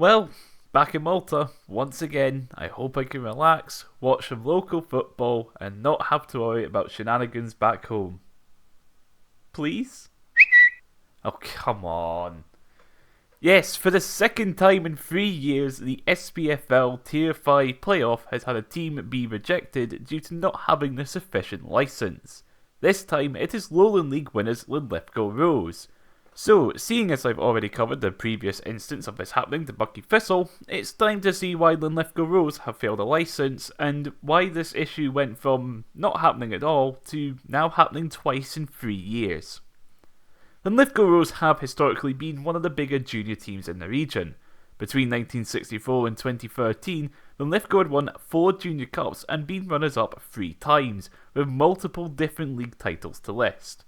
Well, back in Malta, once again, I hope I can relax, watch some local football, and not have to worry about shenanigans back home. Please? Oh, come on. Yes, for the second time in 3 years, the SPFL Tier 5 playoff has had a team be rejected due to not having the sufficient licence. This time, it is Lowland League winners Linlithgow Rose. So, seeing as I've already covered the previous instance of this happening to Bucky Thistle, it's time to see why Linlithgow Rose have failed a licence and why this issue went from not happening at all to now happening twice in 3 years. Linlithgow Rose have historically been one of the bigger junior teams in the region. Between 1964 and 2013, Linlithgow had won 4 junior cups and been runners-up 3 times, with multiple different league titles to list.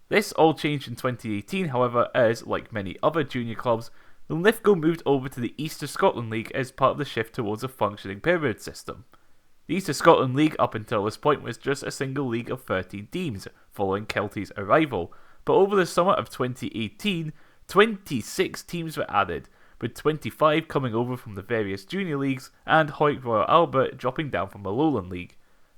This all changed in 2018, however, as, like many other junior clubs, Linlithgow moved over to the East of Scotland League as part of the shift towards a functioning pyramid system. The East of Scotland League up until this point was just a single league of 13 teams, following Kelty's arrival, but over the summer of 2018, 26 teams were added, with 25 coming over from the various junior leagues and Hoyt Royal Albert dropping down from the Lowland League.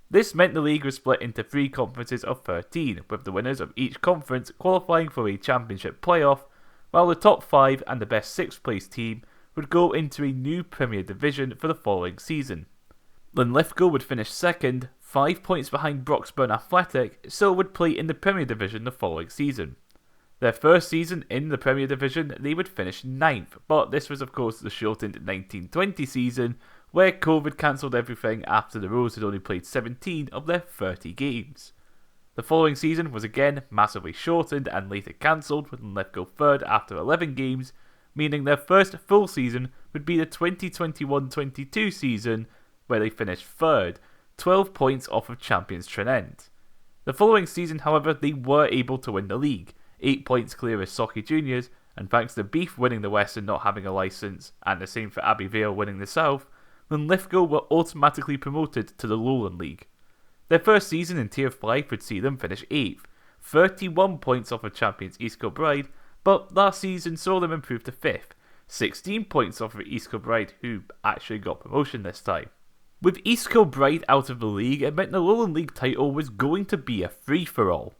This meant the league was split into 3 conferences of 13, with the winners of each conference qualifying for a championship playoff, while the top 5 and the best 6th place team would go into a new Premier Division for the following season. Linlithgow would finish second, 5 points behind Broxburn Athletic, so would play in the Premier Division the following season. Their first season in the Premier Division, they would finish 9th, but this was of course the shortened 1920 season, where COVID cancelled everything after the Rose had only played 17 of their 30 games. The following season was again massively shortened and later cancelled, with Linlithgow 3rd after 11 games, meaning their first full season would be the 2021-22 season, where they finished 3rd, 12 points off of champions Trinent. The following season, however, they were able to win the league, 8 points clear of Socky Juniors, and thanks to Beef winning the West and not having a licence, and the same for Abbey Vale winning the South, Linlithgow were automatically promoted to the Lowland League. Their first season in Tier 5 would see them finish 8th, 31 points off of champions East Kilbride, but last season saw them improve to 5th, 16 points off of East Kilbride, who actually got promotion this time. With East Kilbride out of the league, it meant the Lowland League title was going to be a free-for-all.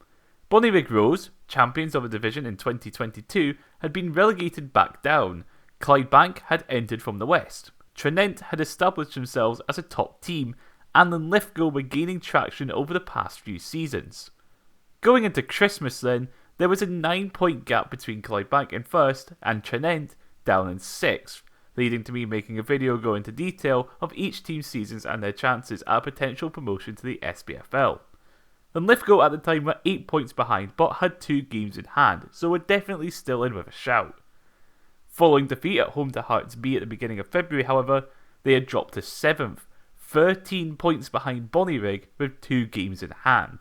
Bonnyrigg Rose, champions of the division in 2022, had been relegated back down. Clydebank had entered from the west. Trinent had established themselves as a top team, and Linlithgow were gaining traction over the past few seasons. Going into Christmas then, there was a 9-point gap between Clydebank in 1st and Trinent down in 6th, leading to me making a video go into detail of each team's seasons and their chances at a potential promotion to the SPFL. Linlithgow at the time were 8 points behind but had 2 games in hand, so were definitely still in with a shout. Following defeat at home to Hearts B at the beginning of February, however, they had dropped to 7th, 13 points behind Bonnyrigg with 2 games in hand.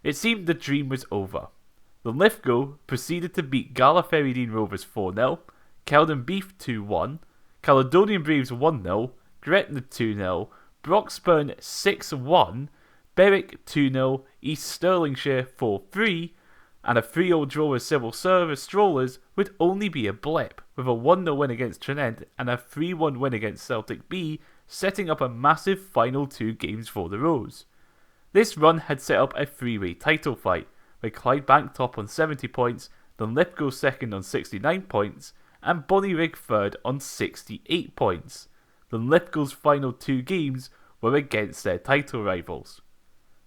It seemed the dream was over. Linlithgow proceeded to beat Gala Ferrydean Rovers 4-0, Keldon Beef 2-1, Caledonian Braves 1-0, Gretna 2-0, Broxburn 6-1, Berwick 2-0, East Stirlingshire 4-3, and a 3-0 draw with Civil Service Strollers would only be a blip, with a 1-0 win against Trinent and a 3-1 win against Celtic B, setting up a massive final 2 games for the Rose. This run had set up a 3-way title fight, with Clydebank top on 70 points, Linlithgow second on 69 points, and Bonnyrigg third on 68 points. Linlithgow's final 2 games were against their title rivals.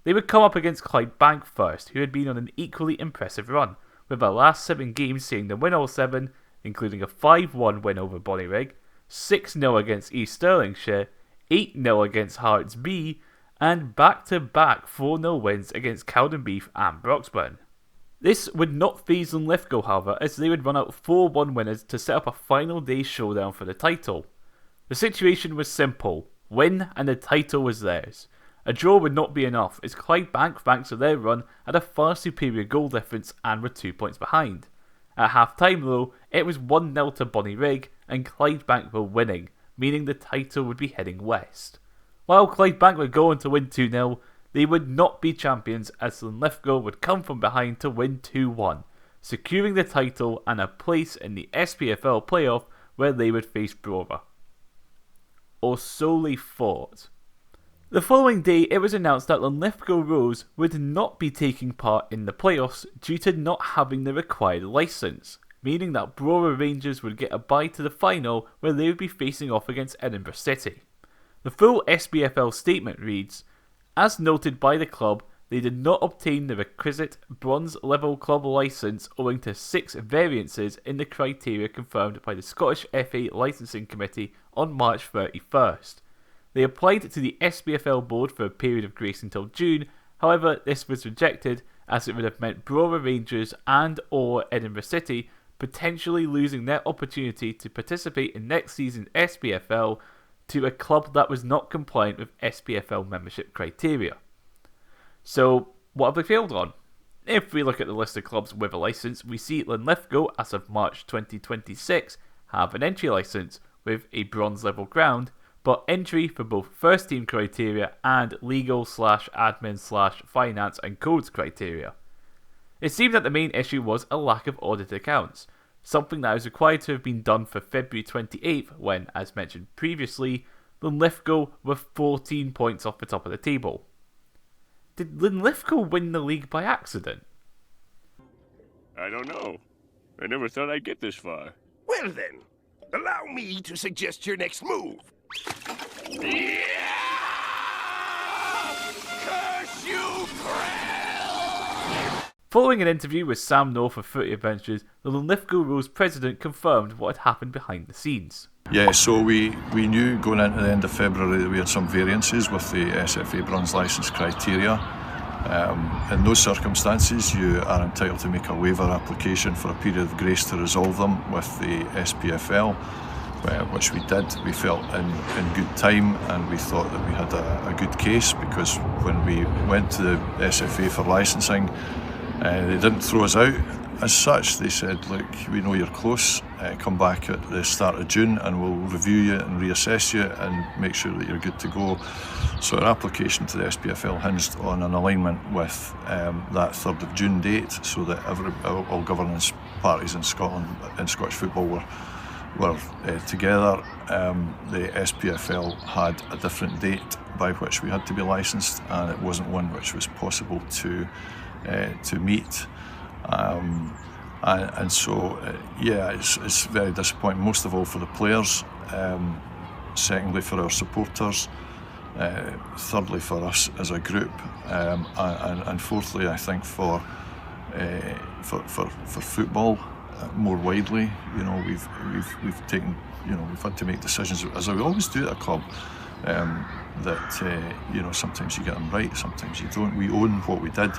They would come up against Clydebank first, who had been on an equally impressive run, with their last 7 games seeing them win all 7, including a 5-1 win over Bonnyrigg, 6-0 against East Stirlingshire, 8-0 against Hearts B, and back-to-back 4-0 wins against Cowden Beef and Broxburn. This would not faze Linlithgow, however, as they would run out 4-1 winners to set up a final day showdown for the title. The situation was simple: win and the title was theirs. A draw would not be enough, as Clydebank, thanks to their run, had a far superior goal difference and were 2 points behind. At half-time though, it was 1-0 to Bonnyrigg, and Clydebank were winning, meaning the title would be heading west. While Clydebank were going to win 2-0, they would not be champions, as Linlithgow would come from behind to win 2-1, securing the title and a place in the SPFL playoff where they would face Brora. Or so they thought. The following day, it was announced that Linlithgow Rose would not be taking part in the playoffs due to not having the required licence, meaning that Brora Rangers would get a bye to the final where they would be facing off against Edinburgh City. The full SPFL statement reads, "As noted by the club, they did not obtain the requisite bronze level club licence owing to 6 variances in the criteria confirmed by the Scottish FA Licensing Committee on March 31st. They applied to the SPFL board for a period of grace until June, however this was rejected as it would have meant Brora Rangers and or Edinburgh City potentially losing their opportunity to participate in next season's SPFL to a club that was not compliant with SPFL membership criteria." So, what have they failed on? If we look at the list of clubs with a licence, we see Linlithgow, as of March 2026, have an entry licence with a bronze level ground, but entry for both first team criteria and legal/admin/finance and codes criteria. It seems that the main issue was a lack of audited accounts, something that was required to have been done for February 28th when, as mentioned previously, Linlithgow were 14 points off the top of the table. Did Linlithgow win the league by accident? I don't know. I never thought I'd get this far. Well then, allow me to suggest your next move. Yeah! Curse you, Krell! Following an interview with Sam North of 30 Adventures, the Linlithgow Rose president confirmed what had happened behind the scenes. Yeah, so we knew going into the end of February that we had some variances with the SFA bronze licence criteria. In those circumstances, you are entitled to make a waiver application for a period of grace to resolve them with the SPFL, which we did. We felt in good time, and we thought that we had a good case, because when we went to the SFA for licensing, they didn't throw us out as such. They said, look, we know you're close, come back at the start of June and we'll review you and reassess you and make sure that you're good to go. So our application to the SPFL hinged on an alignment with that 3rd of June date, so that all governance parties in Scotland, in Scottish football, were together. The SPFL had a different date by which we had to be licensed, and it wasn't one which was possible to meet. And so, it's very disappointing, most of all for the players, secondly for our supporters, thirdly for us as a group, and fourthly, I think, for football more widely. You know, we've taken, we've had to make decisions, as we always do at a club, that sometimes you get them right, sometimes you don't. We own what we did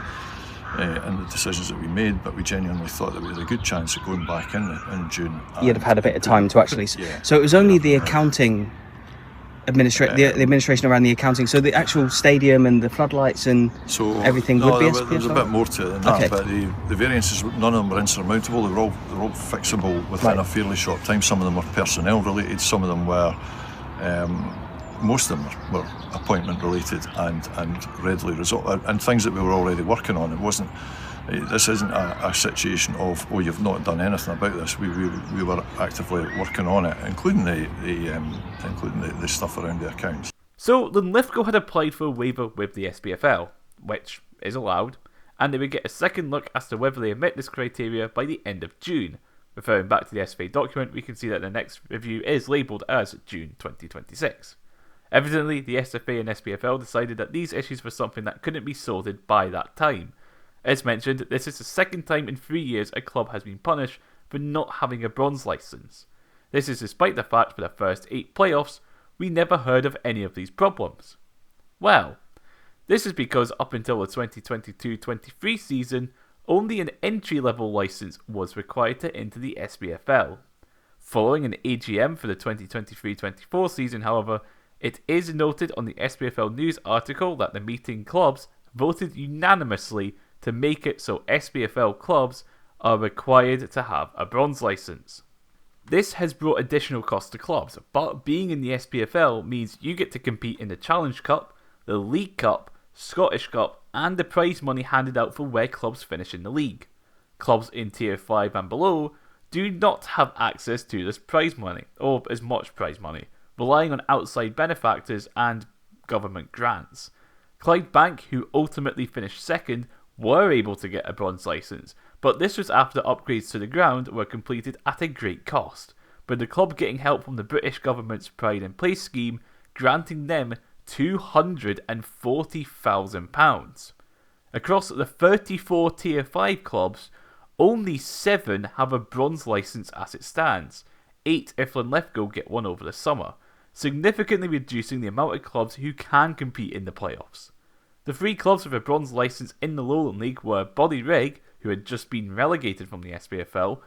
and the decisions that we made, but we genuinely thought that we had a good chance of going back in June. You'd have had a bit of time to actually... Yeah. So it was only the accounting... the administration around the accounting, so the actual stadium and the floodlights and everything would be SPFL? There's a bit more to it than that, but the variances, none of them were insurmountable. They're all fixable within a fairly short time. Some of them were personnel related, some of them were... most of them were appointment related and readily resolved, and things that we were already working on. It wasn't. This isn't a situation of, oh, you've not done anything about this. We were actively working on it, including the stuff around the accounts. So Linlithgow had applied for a waiver with the SPFL, which is allowed, and they would get a second look as to whether they met this criteria by the end of June. Referring back to the SFA document, we can see that the next review is labelled as June 2026. Evidently, the SFA and SPFL decided that these issues were something that couldn't be sorted by that time. As mentioned, this is the second time in 3 years a club has been punished for not having a bronze licence. This is despite the fact for the first 8 playoffs, we never heard of any of these problems. Well, this is because up until the 2022-23 season, only an entry-level licence was required to enter the SPFL. Following an AGM for the 2023-24 season, however, it is noted on the SPFL news article that the meeting clubs voted unanimously to make it so SPFL clubs are required to have a bronze licence. This has brought additional costs to clubs, but being in the SPFL means you get to compete in the Challenge Cup, the League Cup, Scottish Cup, and the prize money handed out for where clubs finish in the league. Clubs in Tier 5 and below do not have access to this prize money, or as much prize money, relying on outside benefactors and government grants. Clydebank, who ultimately finished second, were able to get a bronze licence, but this was after upgrades to the ground were completed at a great cost, with the club getting help from the British government's Pride in Place scheme, granting them £240,000. Across the 34 Tier 5 clubs, only 7 have a bronze licence as it stands, 8 if Linlithgow get one over the summer, significantly reducing the amount of clubs who can compete in the playoffs. The 3 clubs with a bronze licence in the Lowland League were Bodyrigg, who had just been relegated from the SPFL,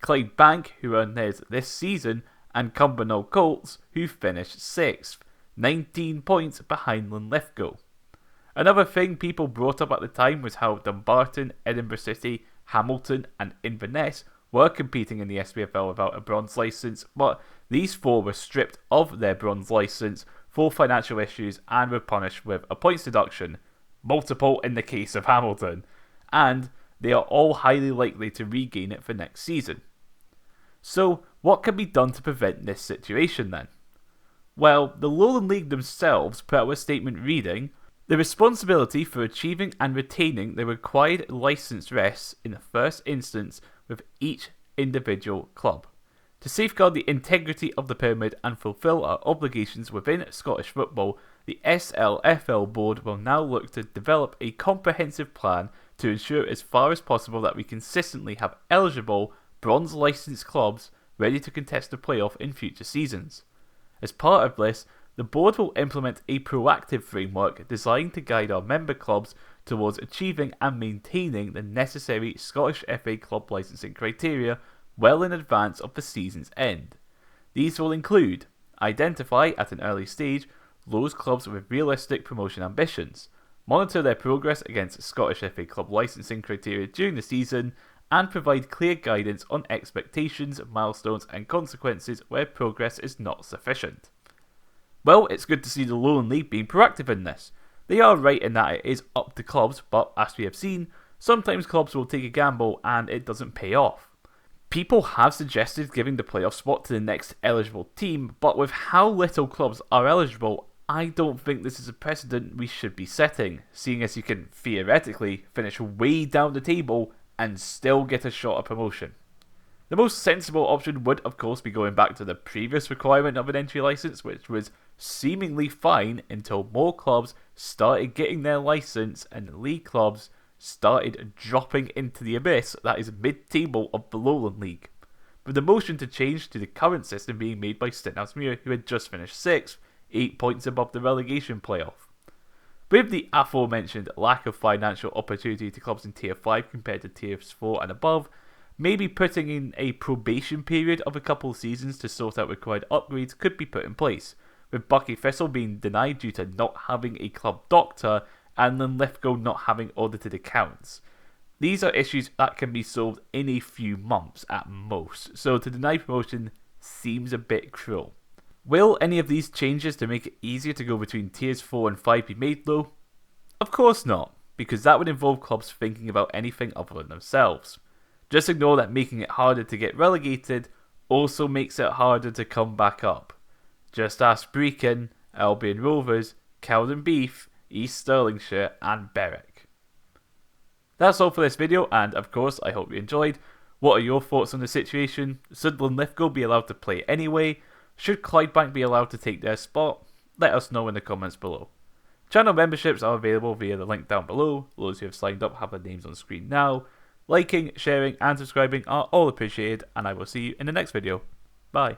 Clydebank, who earned theirs this season, and Cumbernauld Colts, who finished 6th, 19 points behind Linlithgow. Another thing people brought up at the time was how Dumbarton, Edinburgh City, Hamilton and Inverness were competing in the SPFL without a bronze licence, but these 4 were stripped of their bronze licence for financial issues and were punished with a points deduction, multiple in the case of Hamilton, and they are all highly likely to regain it for next season. So, what can be done to prevent this situation then? Well, the Lowland League themselves put out a statement reading, "The responsibility for achieving and retaining the required licence rests in the first instance with each individual club. To safeguard the integrity of the pyramid and fulfil our obligations within Scottish football, the SLFL board will now look to develop a comprehensive plan to ensure as far as possible that we consistently have eligible bronze licensed clubs ready to contest the playoff in future seasons. As part of this, the board will implement a proactive framework designed to guide our member clubs towards achieving and maintaining the necessary Scottish FA club licensing criteria well in advance of the season's end. These will include identify at an early stage those clubs with realistic promotion ambitions, monitor their progress against Scottish FA club licensing criteria during the season, and provide clear guidance on expectations, milestones and consequences where progress is not sufficient." Well, it's good to see the Lowland League being proactive in this. They are right in that it is up to clubs, but as we have seen, sometimes clubs will take a gamble and it doesn't pay off. People have suggested giving the playoff spot to the next eligible team, but with how little clubs are eligible, I don't think this is a precedent we should be setting, seeing as you can theoretically finish way down the table and still get a shot at promotion. The most sensible option would of course be going back to the previous requirement of an entry license, which was seemingly fine until more clubs started getting their license and league clubs started dropping into the abyss that is mid-table of the Lowland League, with the motion to change to the current system being made by Stenhousemuir, who had just finished 6th, 8 points above the relegation playoff. With the aforementioned lack of financial opportunity to clubs in Tier 5 compared to Tiers 4 and above, maybe putting in a probation period of a couple of seasons to sort out required upgrades could be put in place, with Bucky Thistle being denied due to not having a club doctor and Linlithgow not having audited accounts. These are issues that can be solved in a few months at most, so to deny promotion seems a bit cruel. Will any of these changes to make it easier to go between Tiers 4 and 5 be made though? Of course not, because that would involve clubs thinking about anything other than themselves. Just ignore that making it harder to get relegated also makes it harder to come back up. Just ask Brecon, Albion Rovers, Cowden Beef, East Stirlingshire and Berwick. That's all for this video, and of course I hope you enjoyed. What are your thoughts on the situation? Should Linlithgow be allowed to play anyway? Should Clydebank be allowed to take their spot? Let us know in the comments below. Channel memberships are available via the link down below. Those who have signed up have their names on screen now. Liking, sharing and subscribing are all appreciated, and I will see you in the next video. Bye.